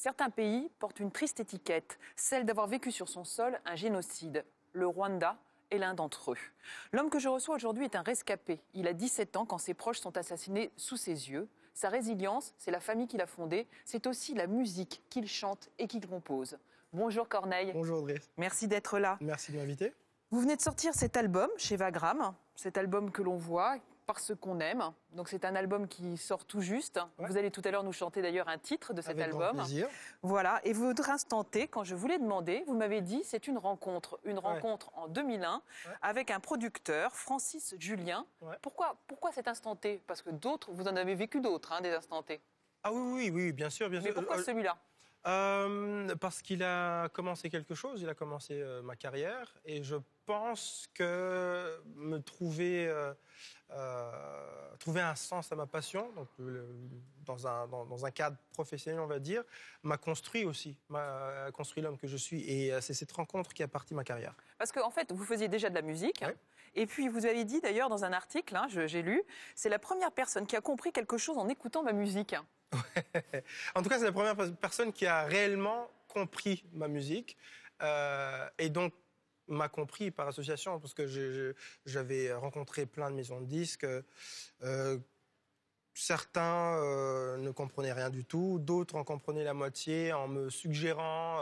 Certains pays portent une triste étiquette, celle d'avoir vécu sur son sol un génocide. Le Rwanda est l'un d'entre eux. L'homme que je reçois aujourd'hui est un rescapé. Il a 17 ans quand ses proches sont assassinés sous ses yeux. Sa résilience, c'est la famille qu'il a fondée, c'est aussi la musique qu'il chante et qu'il compose. Bonjour Corneille. Bonjour Audrey. Merci d'être là. Merci de m'inviter. Vous venez de sortir cet album chez Wagram, cet album que l'on voit parce qu'on aime. Donc c'est un album qui sort tout juste. Ouais. Vous allez tout à l'heure nous chanter d'ailleurs un titre de cet album. Avec grand plaisir. Voilà. Et votre instant T, quand je vous l'ai demandé, vous m'avez dit c'est une rencontre en 2001 avec un producteur, Francis Julien. Ouais. Pourquoi cet instant T? Parce que d'autres, vous en avez vécu d'autres, des instants T. Ah oui, bien sûr. Mais pourquoi celui-là? Parce qu'il a commencé quelque chose, il a commencé ma carrière et je pense que me trouver un sens à ma passion, donc dans un cadre professionnel, on va dire, m'a construit aussi, m'a construit l'homme que je suis. Et c'est cette rencontre qui a parti ma carrière. Parce qu'en fait, vous faisiez déjà de la musique. Ouais. Et puis, vous avez dit d'ailleurs dans un article, j'ai lu, c'est la première personne qui a compris quelque chose en écoutant ma musique. Ouais. En tout cas, c'est la première personne qui a réellement compris ma musique. Et donc, m'a compris par association, parce que j'avais rencontré plein de maisons de disques. Certains ne comprenaient rien du tout, d'autres en comprenaient la moitié en me suggérant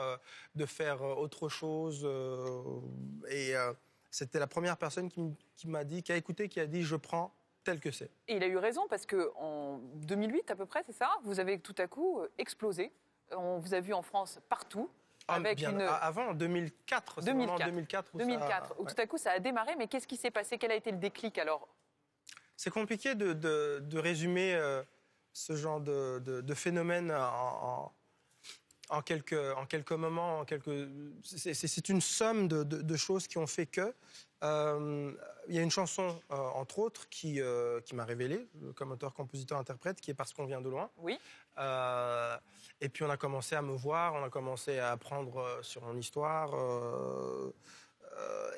de faire autre chose. C'était la première personne qui m'a dit, qui a écouté, qui a dit « je prends tel que c'est ». Et il a eu raison, parce qu'en 2008 à peu près, c'est ça, vous avez tout à coup explosé. On vous a vu en France partout. Avant, en 2004. C'est vraiment en 2004. Où tout à coup, ça a démarré. Mais qu'est-ce qui s'est passé? Quel a été le déclic alors? C'est compliqué de résumer ce genre de phénomène en quelques moments. C'est une somme de choses qui ont fait que... Il y a une chanson, entre autres, qui m'a révélé, comme auteur, compositeur, interprète, qui est Parce qu'on vient de loin. Oui. Et puis on a commencé à me voir, on a commencé à apprendre sur mon histoire.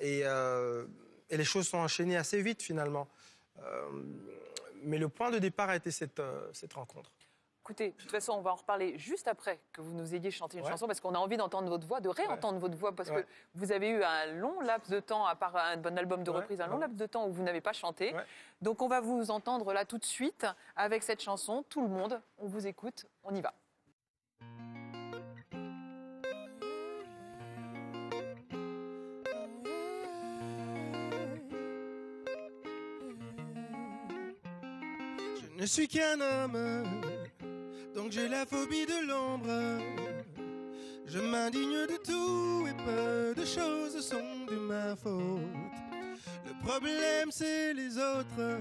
Et les choses sont enchaînées assez vite, finalement. Mais le point de départ a été cette rencontre. Écoutez, de toute façon, on va en reparler juste après que vous nous ayez chanté une chanson, parce qu'on a envie d'entendre votre voix, de réentendre votre voix, parce que vous avez eu un long laps de temps, à part un bon album de reprise, un long laps de temps où vous n'avez pas chanté. Ouais. Donc on va vous entendre là tout de suite avec cette chanson. Tout le monde, on vous écoute, on y va. Je ne suis qu'un homme, donc j'ai la phobie de l'ombre. Je m'indigne de tout et peu de choses sont de ma faute. Le problème c'est les autres.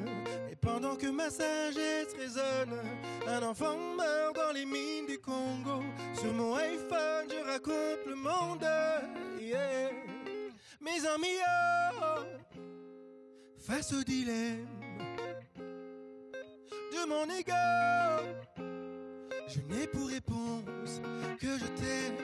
Et pendant que ma sagesse résonne, un enfant meurt dans les mines du Congo. Sur mon iPhone je raconte le monde. Yeah. Mes amis, face au dilemme de mon ego, je n'ai pour réponse que je t'aime.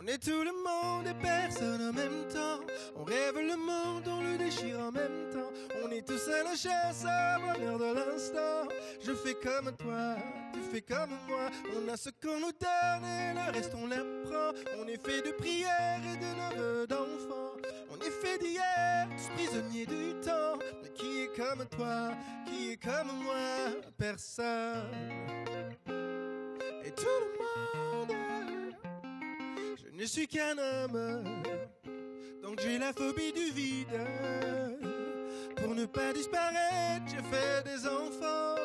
On est tout le monde et personne en même temps. On rêve le monde, on le déchire en même temps. On est tous à la chasse au bonheur de l'instant. Je fais comme toi, tu fais comme moi. On a ce qu'on nous donne et le reste on l'apprend. On est fait de prières et de neveux d'enfants. On est fait d'hier, tous prisonniers du temps. Mais qui est comme toi, qui est comme moi? Personne. Et tout le monde, je ne suis qu'un homme, donc j'ai la phobie du vide. Pour ne pas disparaître, j'ai fait des enfants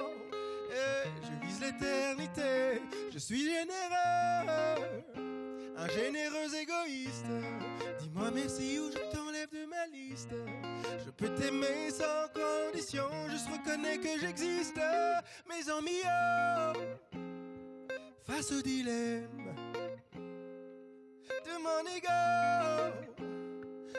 et je vise l'éternité. Je suis généreux, un généreux égoïste. Dis-moi merci ou je t'enlève de ma liste. Je peux t'aimer sans condition, juste reconnais que j'existe. Mes amis, face au dilemme de mon ego,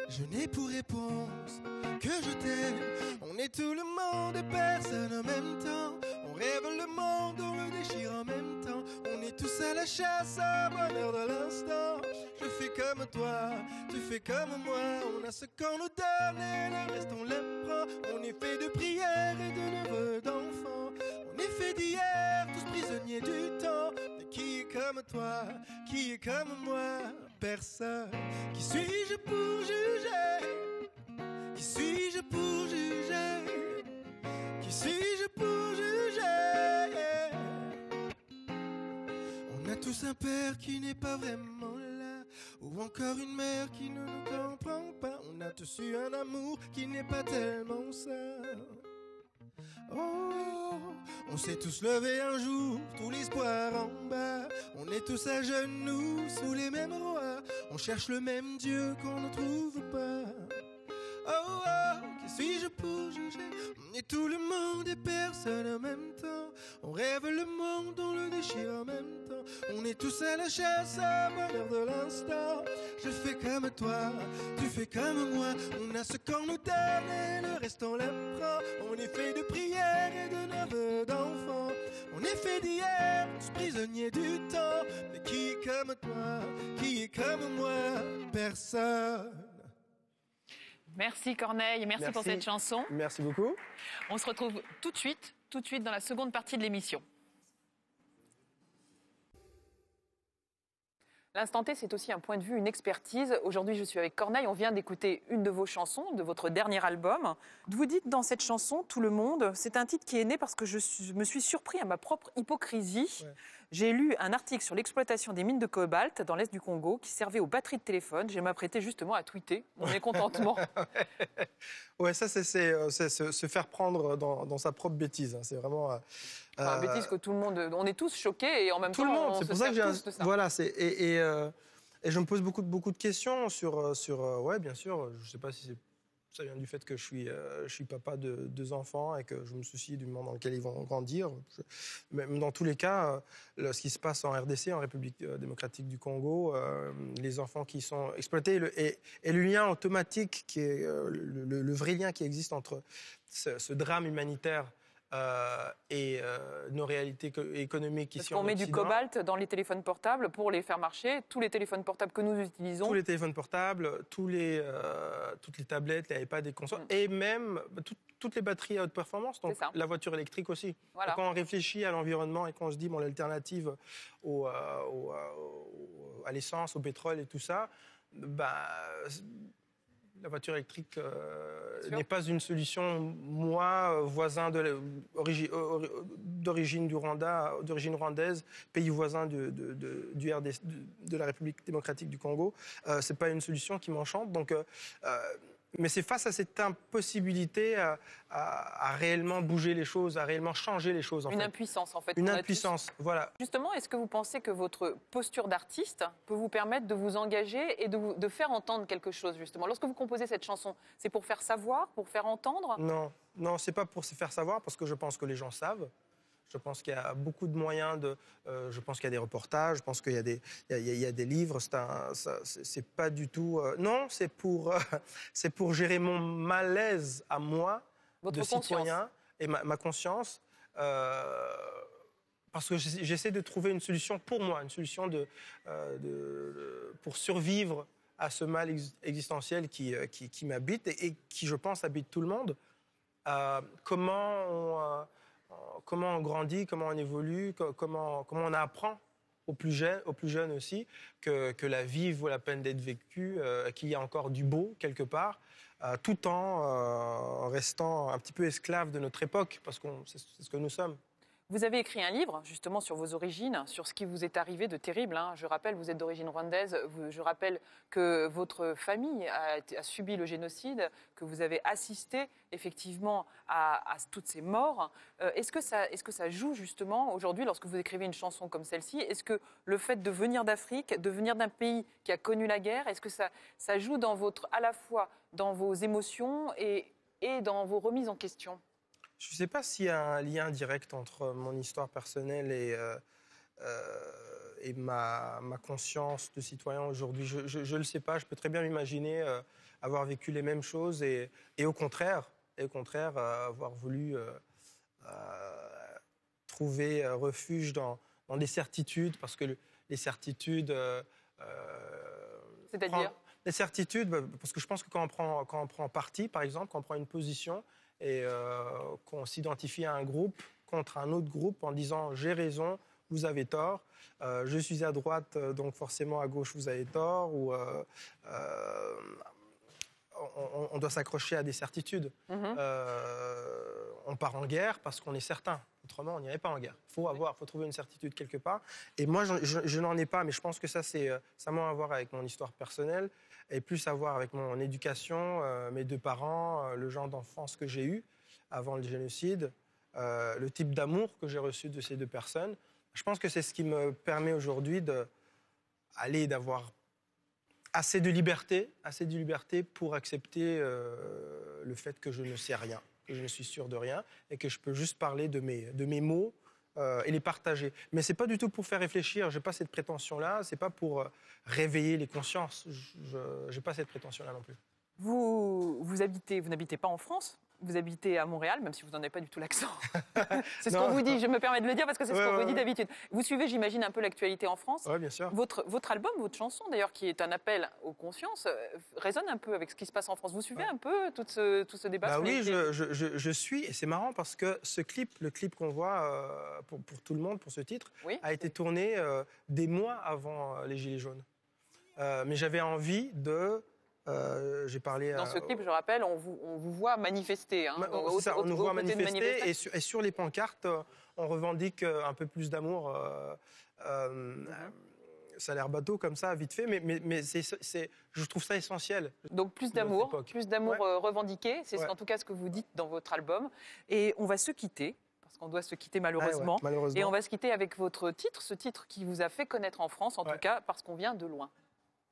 je n'ai pour réponse que je t'aime. On est tout le monde et personne en même temps. On rêve le monde, on le déchire en même temps. On est tous à la chasse au bonheur de l'instant. Je fais comme toi, tu fais comme moi. On a ce qu'on nous donne et le reste on l'apprend. On est fait de prières et de neveux d'enfants. On est fait d'hier, tous prisonniers du temps. Mais qui est comme toi, qui est comme moi, personne. Qui suis-je pour juger? Qui suis-je pour juger? Qui suis-je pour juger? On a tous un père qui n'est pas vraiment là, ou encore une mère qui ne nous comprend pas. On a tous eu un amour qui n'est pas tellement ça. Oh, on s'est tous levés un jour, tout l'espoir en bas. On est tous à genoux, sous les mêmes rois. On cherche le même Dieu qu'on ne trouve pas. Oh, oh, qui suis-je pour juger? On est tout le monde et personne en même temps. On rêve le monde, on le déchire en même temps. On est tous à la chasse, à bonheur de l'instant. Je fais comme toi, tu fais comme moi. On a ce qu'on nous donne et le reste on le prend. On est fait de prières et de neveux d'enfants. On est fait d'hier, tous prisonniers du temps. Mais qui est comme toi, qui est comme moi? Personne. Merci Corneille, merci pour cette chanson. Merci beaucoup. On se retrouve tout de suite dans la seconde partie de l'émission. L'instant T, c'est aussi un point de vue, une expertise. Aujourd'hui, je suis avec Corneille. On vient d'écouter une de vos chansons, de votre dernier album. Vous dites dans cette chanson, Tout le monde, c'est un titre qui est né parce que je me suis surpris à ma propre hypocrisie. Ouais. J'ai lu un article sur l'exploitation des mines de cobalt dans l'Est du Congo qui servait aux batteries de téléphone. J'ai m'apprêté justement à tweeter mon mécontentement. Ouais, ça, c'est se faire prendre dans sa propre bêtise. Hein. C'est vraiment... Enfin, bêtise que tout le monde... On est tous choqués et en même temps, on se sert tous de ça. Voilà, et je me pose beaucoup de questions sur ouais, bien sûr, je ne sais pas si ça vient du fait que je suis papa de 2 enfants et que je me soucie du monde dans lequel ils vont grandir. Même dans tous les cas, ce qui se passe en RDC, en République démocratique du Congo, les enfants qui sont exploités et le lien automatique, qui est le vrai lien qui existe entre ce drame humanitaire et nos réalités économiques ici en Occident. Parce qu'on met du cobalt dans les téléphones portables pour les faire marcher. Tous les téléphones portables que nous utilisons. Tous les téléphones portables, toutes les tablettes, les iPads, les consoles, et même toutes les batteries à haute performance, donc la voiture électrique aussi. Voilà. Quand on réfléchit à l'environnement et qu'on se dit, bon, l'alternative à l'essence, au pétrole et tout ça, la voiture électrique n'est pas une solution. Moi, voisin d'origine du Rwanda, d'origine rwandaise, pays voisin de la République démocratique du Congo, c'est pas une solution qui m'enchante. Donc, mais c'est face à cette impossibilité à réellement bouger les choses, à réellement changer les choses. Une impuissance, en fait. Une impuissance, voilà. Justement, est-ce que vous pensez que votre posture d'artiste peut vous permettre de vous engager et de faire entendre quelque chose, justement? Lorsque vous composez cette chanson, c'est pour faire savoir, pour faire entendre? Non, c'est pas pour se faire savoir, parce que je pense que les gens savent. Je pense qu'il y a beaucoup de moyens je pense qu'il y a des reportages, je pense qu'il y a des livres. C'est pas du tout. Non, c'est pour gérer mon malaise à moi, votre de citoyen, et ma conscience. Parce que j'essaie de trouver une solution pour moi, une solution pour survivre à ce mal existentiel qui m'habite et qui, je pense, habite tout le monde. Comment on grandit, comment on évolue, comment on apprend aux plus jeunes aussi que la vie vaut la peine d'être vécue, qu'il y a encore du beau quelque part, tout en restant un petit peu esclave de notre époque, parce que c'est ce que nous sommes. Vous avez écrit un livre, justement, sur vos origines, sur ce qui vous est arrivé de terrible. Hein. Je rappelle, vous êtes d'origine rwandaise. Je rappelle que votre famille a subi le génocide, que vous avez assisté, effectivement, à toutes ces morts. Est-ce que ça joue, justement, aujourd'hui, lorsque vous écrivez une chanson comme celle-ci? Est-ce que le fait de venir d'Afrique, de venir d'un pays qui a connu la guerre, est-ce que ça joue à la fois dans vos émotions et dans vos remises en question? Je ne sais pas s'il y a un lien direct entre mon histoire personnelle et ma conscience de citoyen aujourd'hui. Je ne le sais pas. Je peux très bien m'imaginer avoir vécu les mêmes choses et au contraire, avoir voulu trouver refuge dans des certitudes, parce que les certitudes... C'est-à-dire les certitudes, parce que je pense que quand on prend parti, par exemple, quand on prend une position, et qu'on s'identifie à un groupe contre un autre groupe en disant « j'ai raison » vous avez tort. Je suis à droite, donc forcément à gauche, vous avez tort. Ou on doit s'accrocher à des certitudes. On part en guerre parce qu'on est certain. Autrement, on n'irait pas en guerre. Il faut trouver une certitude quelque part. Et moi, je n'en ai pas, mais je pense que ça a moins à voir avec mon histoire personnelle et plus à voir avec mon éducation, mes deux parents, le genre d'enfance que j'ai eu avant le génocide, le type d'amour que j'ai reçu de ces deux personnes. Je pense que c'est ce qui me permet aujourd'hui d'avoir assez de liberté pour accepter le fait que je ne sais rien, que je ne suis sûr de rien et que je peux juste parler de mes mots et les partager. Mais c'est pas du tout pour faire réfléchir, j'ai pas cette prétention-là, c'est pas pour réveiller les consciences, j'ai pas cette prétention-là non plus. Vous n'habitez pas en France, vous habitez à Montréal, même si vous n'en avez pas du tout l'accent. C'est ce qu'on vous dit, je me permets de le dire parce que c'est ce qu'on vous dit d'habitude. Vous suivez, j'imagine, un peu l'actualité en France. Oui, bien sûr. Votre album, votre chanson, d'ailleurs, qui est un appel aux consciences, résonne un peu avec ce qui se passe en France. Vous suivez un peu tout ce débat Oui, je suis, et c'est marrant parce que le clip qu'on voit pour tout le monde, pour ce titre, a été tourné des mois avant les Gilets jaunes. Mais j'avais envie de... j'ai parlé Dans ce clip, je rappelle, on vous voit manifester. Hein, on nous voit manifester et sur les pancartes, on revendique un peu plus d'amour. Ça a l'air bateau comme ça, vite fait, mais je trouve ça essentiel. Donc plus d'amour revendiqué, c'est en tout cas ce que vous dites dans votre album. Et on va se quitter. Parce qu'on doit se quitter malheureusement. Malheureusement. Et on va se quitter avec votre titre, ce titre qui vous a fait connaître en France, en tout cas, parce qu'on vient de loin.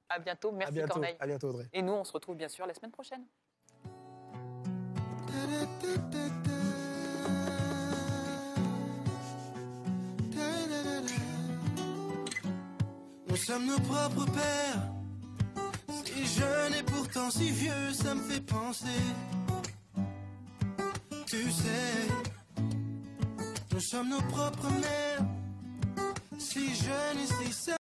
À bientôt, merci Corneille. À bientôt Audrey. Et nous, on se retrouve bien sûr la semaine prochaine. Nous sommes nos propres pères, si jeunes et pourtant si vieux, ça me fait penser. Tu sais, nous sommes nos propres mères, si jeunes et si